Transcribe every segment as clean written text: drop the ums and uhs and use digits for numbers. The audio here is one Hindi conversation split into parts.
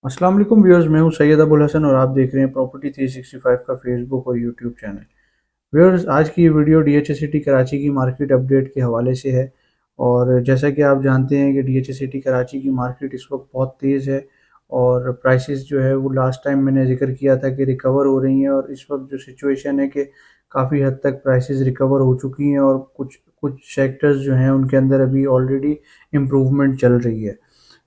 अस्सलाम वालेकुम व्यूअर्स, मैं हूं सैयद अबुल हसन और आप देख रहे हैं प्रॉपर्टी 365 का फेसबुक और यूट्यूब चैनल। व्यूअर्स, आज की ये वीडियो डीएचए सिटी कराची की मार्केट अपडेट के हवाले से है। और जैसा कि आप जानते हैं कि डीएचए सिटी कराची की मार्केट इस वक्त बहुत तेज़ है और प्राइसेस जो है वो लास्ट टाइम मैंने जिक्र किया था कि रिकवर हो रही हैं, और इस वक्त जो सिचुएशन है कि काफ़ी हद तक प्राइसेस रिकवर हो चुकी हैं और कुछ कुछ सेक्टर्स जो हैं उनके अंदर अभी ऑलरेडी इम्प्रूवमेंट चल रही है।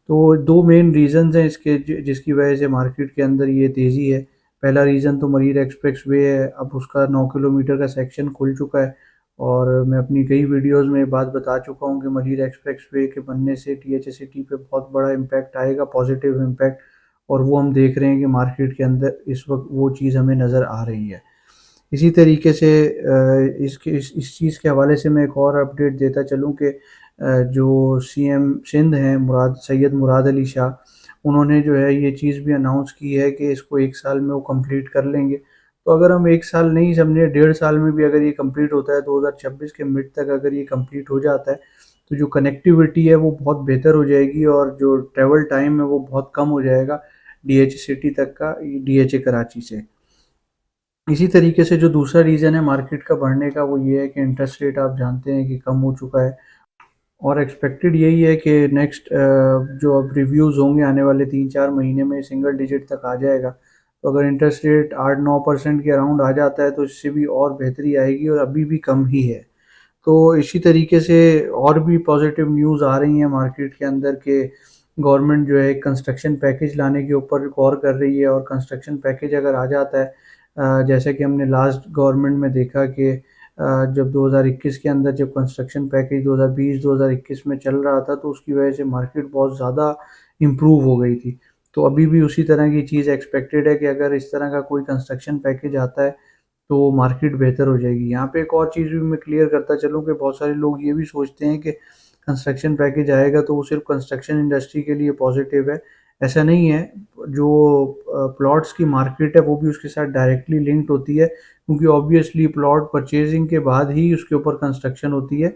तो दो मेन रीज़न्स हैं इसके जिसकी वजह से मार्केट के अंदर ये तेज़ी है। पहला रीज़न तो मरीर एक्सप्रेस वे है, अब उसका 9 किलोमीटर का सेक्शन खुल चुका है। और मैं अपनी कई वीडियोस में ये बात बता चुका हूँ कि मरीर एक्सप्रेस वे के बनने से टीएचए सिटी पे बहुत बड़ा इम्पैक्ट आएगा, पॉजिटिव इम्पैक्ट। और वो हम देख रहे हैं कि मार्केट के अंदर इस वक्त वो चीज़ हमें नज़र आ रही है। इसी तरीके से इस चीज़ के हवाले से मैं एक और अपडेट देता चलूँ कि जो सीएम सिंध हैं मुराद सैयद मुराद अली शाह, उन्होंने जो है ये चीज़ भी अनाउंस की है कि इसको 1 साल में वो कंप्लीट कर लेंगे। तो अगर हम 1 साल नहीं समझे, 1.5 साल में भी अगर ये कंप्लीट होता है, 2026 के मिड तक अगर ये कंप्लीट हो जाता है, तो जो कनेक्टिविटी है वो बहुत बेहतर हो जाएगी और जो ट्रैवल टाइम है वो बहुत कम हो जाएगा डीएचए सिटी तक का, डीएचए कराची से। इसी तरीके से जो दूसरा रीज़न है मार्केट का बढ़ने का, वो ये है कि इंटरेस्ट रेट आप जानते हैं कि कम हो चुका है। और एक्सपेक्टेड यही है कि नेक्स्ट जो अब रिव्यूज़ होंगे आने वाले 3-4 महीने में सिंगल डिजिट तक आ जाएगा। तो अगर इंटरेस्ट रेट 8-9% के अराउंड आ जाता है तो इससे भी और बेहतरी आएगी, और अभी भी कम ही है। तो इसी तरीके से और भी पॉजिटिव न्यूज़ आ रही हैं मार्केट के अंदर के गवर्नमेंट जो है कंस्ट्रक्शन पैकेज लाने के ऊपर गौर कर रही है। और कंस्ट्रक्शन पैकेज अगर आ जाता है, जैसे कि हमने लास्ट गवर्नमेंट में देखा कि जब 2021 के अंदर जब कंस्ट्रक्शन पैकेज 2020-2021 में चल रहा था तो उसकी वजह से मार्केट बहुत ज़्यादा इम्प्रूव हो गई थी। तो अभी भी उसी तरह की चीज़ एक्सपेक्टेड है कि अगर इस तरह का कोई कंस्ट्रक्शन पैकेज आता है तो मार्केट बेहतर हो जाएगी। यहाँ पे एक और चीज़ भी मैं क्लियर करता चलूँ कि बहुत सारे लोग ये भी सोचते हैं कि कंस्ट्रक्शन पैकेज आएगा तो वो सिर्फ कंस्ट्रक्शन इंडस्ट्री के लिए पॉजिटिव है। ऐसा नहीं है। जो प्लॉट्स की मार्केट है वो भी उसके साथ डायरेक्टली लिंक्ड होती है, क्योंकि ऑब्वियसली प्लॉट परचेजिंग के बाद ही उसके ऊपर कंस्ट्रक्शन होती है।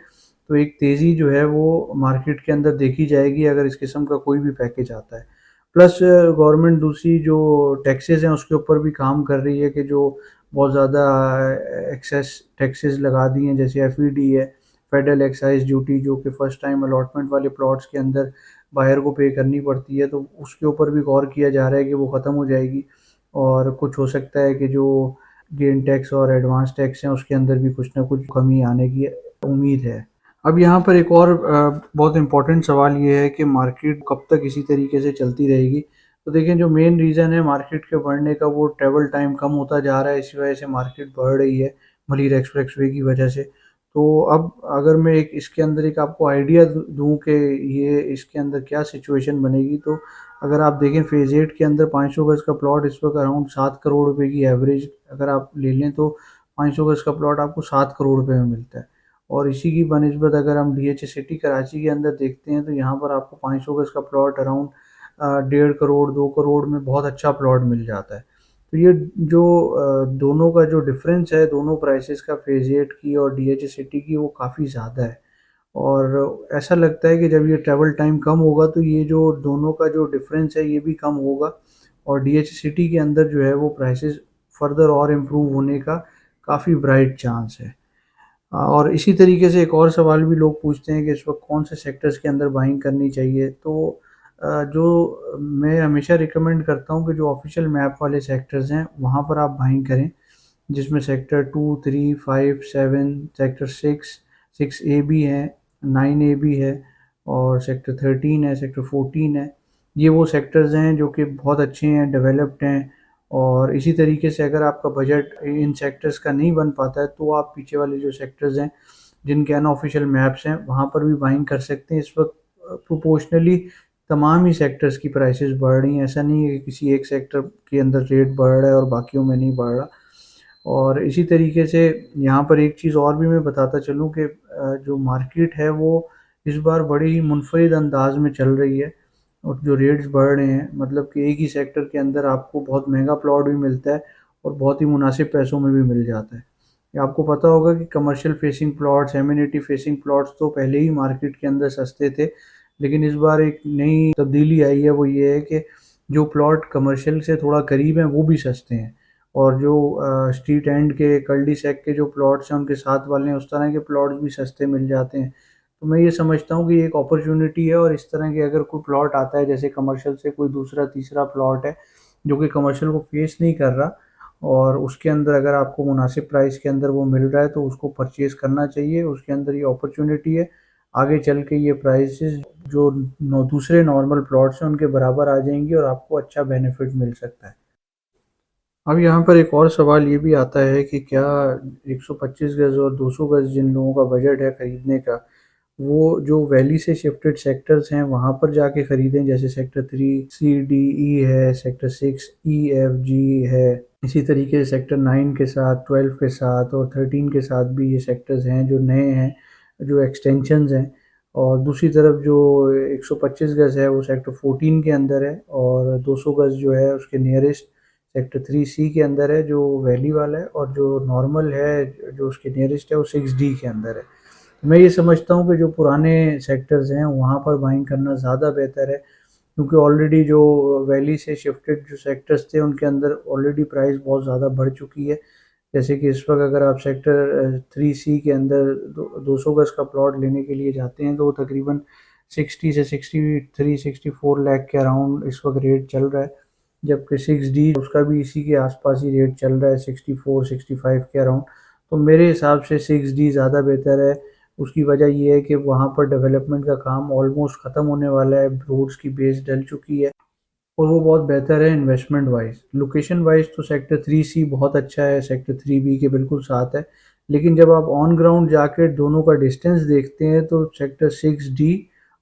तो एक तेज़ी जो है वो मार्केट के अंदर देखी जाएगी अगर इस किस्म का कोई भी पैकेज आता है। प्लस गवर्नमेंट दूसरी जो टैक्सेस हैं उसके ऊपर भी काम कर रही है कि जो बहुत ज़्यादा एक्सेस टैक्सेस लगा दिए हैं, जैसे एफईडी है, फेडरल एक्साइज ड्यूटी, जो कि फ़र्स्ट टाइम अलॉटमेंट वाले प्लॉट्स के अंदर बायर को पे करनी पड़ती है, तो उसके ऊपर भी गौर किया जा रहा है कि वो ख़त्म हो जाएगी। और कुछ हो सकता है कि जो गेन टैक्स और एडवांस टैक्स हैं उसके अंदर भी कुछ ना कुछ कमी आने की उम्मीद है। अब यहाँ पर एक और बहुत इम्पोर्टेंट सवाल ये है कि मार्केट कब तक इसी तरीके से चलती रहेगी। तो देखें, जो मेन रीज़न है मार्केट के बढ़ने का वो ट्रैवल टाइम कम होता जा रहा है, इसी वजह से मार्केट बढ़ रही है मलिर एक्सप्रेसवे की वजह से। तो अब अगर मैं एक इसके अंदर एक आपको आइडिया दूँ कि ये इसके अंदर क्या सिचुएशन बनेगी, तो अगर आप देखें फ़ेज़ 8 के अंदर 500 गज़ का प्लॉट इस वक्त अराउंड 7 करोड़ रुपए की एवरेज अगर आप ले लें तो 500 गज़ का प्लॉट आपको 7 करोड़ रुपए में मिलता है। और इसी की बनिस्बत अगर हम डीएचए सिटी कराची के अंदर देखते हैं तो यहाँ पर आपको 500 गज़ का प्लॉट अराउंड 1.5 करोड़ 2 करोड़ में बहुत अच्छा प्लॉट मिल जाता है। तो ये जो दोनों का जो डिफरेंस है, दोनों प्राइसेस का, फेज़ 8 की और डीएचए सिटी की, वो काफ़ी ज़्यादा है। और ऐसा लगता है कि जब ये ट्रैवल टाइम कम होगा तो ये जो दोनों का जो डिफरेंस है ये भी कम होगा, और डीएचए सिटी के अंदर जो है वो प्राइसेस फर्दर और इम्प्रूव होने का काफ़ी ब्राइट चांस है। और इसी तरीके से एक और सवाल भी लोग पूछते हैं कि इस वक्त कौन से सेक्टर्स के अंदर बाइंग करनी चाहिए। तो जो मैं हमेशा रिकमेंड करता हूँ कि जो ऑफिशियल मैप वाले सेक्टर्स हैं वहाँ पर आप बाइंग करें, जिसमें सेक्टर 2, 3, 5, 7, सेक्टर 6, 6A भी है, 9A भी है, और सेक्टर 13 है, सेक्टर 14 है। ये वो सेक्टर्स हैं जो कि बहुत अच्छे हैं, डेवलप्ड हैं। और इसी तरीके से अगर आपका बजट इन सेक्टर्स का नहीं बन पाता है तो आप पीछे वाले जो सेक्टर्स हैं जिनके अनऑफिशियल मैप्स हैं वहाँ पर भी बाइंग कर सकते हैं। इस वक्त प्रोपोर्शनली तमाम ही सेक्टर्स की प्राइसेस बढ़ रही हैं। ऐसा नहीं है कि किसी एक सेक्टर के अंदर रेट बढ़ रहा है और बाकियों में नहीं बढ़ रहा। और इसी तरीके से यहाँ पर एक चीज़ और भी मैं बताता चलूँ कि जो मार्केट है वो इस बार बड़ी ही मुनफरिद अंदाज में चल रही है। और जो रेट्स बढ़ रहे हैं, मतलब कि एक ही सेक्टर के अंदर आपको बहुत महंगा प्लॉट भी मिलता है और बहुत ही मुनासिब पैसों में भी मिल जाता है। ये आपको पता होगा कि commercial facing plots, amenity facing plots तो पहले ही मार्केट के अंदर सस्ते थे, लेकिन इस बार एक नई तब्दीली आई है, वो ये है कि जो प्लॉट कमर्शियल से थोड़ा करीब हैं वो भी सस्ते हैं, और जो स्ट्रीट एंड के कल्डी सेक के जो प्लॉट्स हैं उनके साथ वाले हैं, उस तरह के प्लॉट्स भी सस्ते मिल जाते हैं। तो मैं ये समझता हूँ कि ये एक अपॉर्चुनिटी है, और इस तरह के अगर कोई प्लॉट आता है जैसे कमर्शियल से कोई दूसरा तीसरा प्लॉट है जो कि कमर्शियल को फेस नहीं कर रहा, और उसके अंदर अगर आपको मुनासिब प्राइस के अंदर वो मिल रहा है तो उसको परचेज़ करना चाहिए। उसके अंदर ये अपॉर्चुनिटी है, आगे चल के ये प्राइसेस जो दूसरे नॉर्मल प्लॉट्स हैं उनके बराबर आ जाएंगी और आपको अच्छा बेनिफिट मिल सकता है। अब यहाँ पर एक और सवाल ये भी आता है कि क्या 125 गज़ और 200 गज़ जिन लोगों का बजट है ख़रीदने का, वो जो वैली से शिफ्टेड सेक्टर्स हैं वहाँ पर जाके ख़रीदें, जैसे सेक्टर 3C, D, E है, सेक्टर 6, E, F, G है, इसी तरीके से सेक्टर 9 के साथ, 12 के साथ और 13 के साथ भी ये सेक्टर्स हैं जो नए हैं, जो एक्सटेंशंस हैं। और दूसरी तरफ जो 125 गज़ है वो सेक्टर 14 के अंदर है, और 200 गज़ जो है उसके नियरेस्ट सेक्टर 3C के अंदर है जो वैली वाला है, और जो नॉर्मल है जो उसके नियरेस्ट है वो 6D के अंदर है। मैं ये समझता हूँ कि जो पुराने सेक्टर्स हैं वहाँ पर बाइंग करना ज़्यादा बेहतर है, क्योंकि ऑलरेडी जो वैली से शिफ्टेड जो सेक्टर्स थे उनके अंदर ऑलरेडी प्राइस बहुत ज़्यादा बढ़ चुकी है। जैसे कि इस वक्त अगर आप सेक्टर 3C के अंदर 200 गज़ का प्लॉट लेने के लिए जाते हैं तो वो तकरीबन 60 से 63-64 लाख के अराउंड इस वक्त रेट चल रहा है, जबकि 6D उसका भी इसी के आसपास ही रेट चल रहा है 64-65 के अराउंड। तो मेरे हिसाब से 6D ज़्यादा बेहतर है। उसकी वजह ये है कि वहाँ पर डेवलपमेंट का काम ऑलमोस्ट ख़त्म होने वाला है, रोड्स की बेस डल चुकी है, और वो बहुत बेहतर है इन्वेस्टमेंट वाइज। लोकेशन वाइज तो सेक्टर 3C बहुत अच्छा है, सेक्टर 3B के बिल्कुल साथ है, लेकिन जब आप ऑन ग्राउंड जाके दोनों का डिस्टेंस देखते हैं तो सेक्टर 6D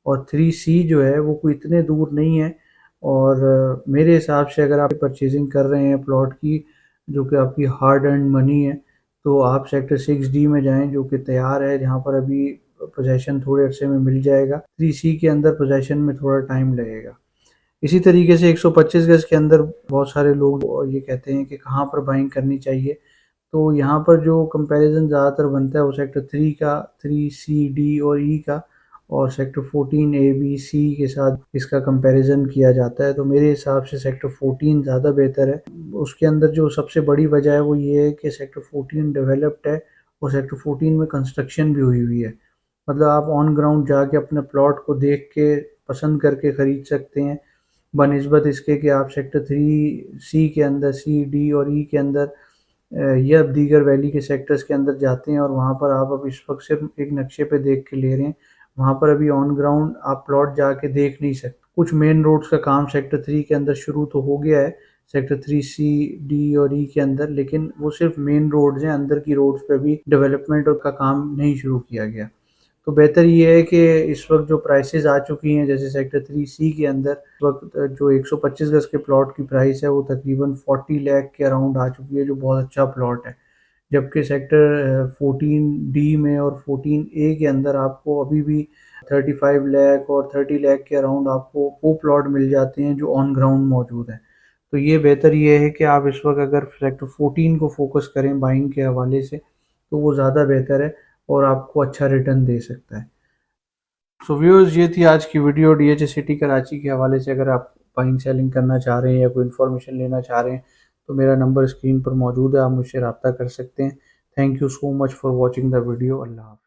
और 3C जो है वो कोई इतने दूर नहीं है। और मेरे हिसाब से अगर आप परचेजिंग कर रहे हैं प्लॉट की जो कि आपकी हार्ड अर्न मनी है, तो आप सेक्टर 6D में जाएं जो कि तैयार है, जहाँ पर अभी पोजेसन थोड़े अरसे में मिल जाएगा। 3C के अंदर पोजेसन में थोड़ा टाइम लगेगा। इसी तरीके से 125 गज़ के अंदर बहुत सारे लोग ये कहते हैं कि कहाँ पर बाइंग करनी चाहिए, तो यहाँ पर जो कंपैरिजन ज़्यादातर बनता है वो सेक्टर 3 का, 3C, D और E का, और सेक्टर 14A, B, C के साथ इसका कंपैरिजन किया जाता है। तो मेरे हिसाब से सेक्टर 14 ज़्यादा बेहतर है। उसके अंदर जो सबसे बड़ी वजह है वो ये है कि सेक्टर 14 डेवलप्ड है, और सेक्टर 14 में कंस्ट्रक्शन भी हुई हुई है। मतलब आप ऑन ग्राउंड जाके अपने प्लॉट को देख के पसंद करके ख़रीद सकते हैं, बनिस्बत इसके कि आप सेक्टर 3C के अंदर, C, D और E के अंदर या दीगर वैली के सेक्टर्स के अंदर जाते हैं, और वहाँ पर आप अब इस वक्त सिर्फ एक नक्शे पे देख के ले रहे हैं। वहाँ पर अभी ऑन ग्राउंड आप प्लॉट जाके देख नहीं सकते। कुछ मेन रोड्स का काम सेक्टर 3 के अंदर शुरू तो हो गया है, सेक्टर 3C, D और E के अंदर, लेकिन वो सिर्फ मेन रोड्स हैं, अंदर की रोड्स पे भी डेवलपमेंट का काम नहीं शुरू किया गया। तो बेहतर ये है कि इस वक्त जो प्राइसेस आ चुकी हैं जैसे सेक्टर 3C के अंदर इस वक्त जो 125 गज़ के प्लॉट की प्राइस है वो तकरीबन 40 लाख के अराउंड आ चुकी है, जो बहुत अच्छा प्लॉट है। जबकि सेक्टर 14D में और 14A के अंदर आपको अभी भी 35 लाख और 30 लाख के अराउंड आपको वो प्लॉट मिल जाते हैं जो ऑन ग्राउंड मौजूद हैं। तो ये बेहतर ये है कि आप इस वक्त अगर सेक्टर 14 को फोकस करें बाइंग के हवाले से तो वो ज़्यादा बेहतर है और आपको अच्छा रिटर्न दे सकता है। सो व्यूअर्स, ये थी आज की वीडियो DHA सिटी कराची के हवाले से। अगर आप बाइंग सेलिंग करना चाह रहे हैं या कोई इन्फॉर्मेशन लेना चाह रहे हैं तो मेरा नंबर स्क्रीन पर मौजूद है, आप मुझसे रब्ता कर सकते हैं। Thank you so much for watching the video. अल्लाह हाफ़िज़।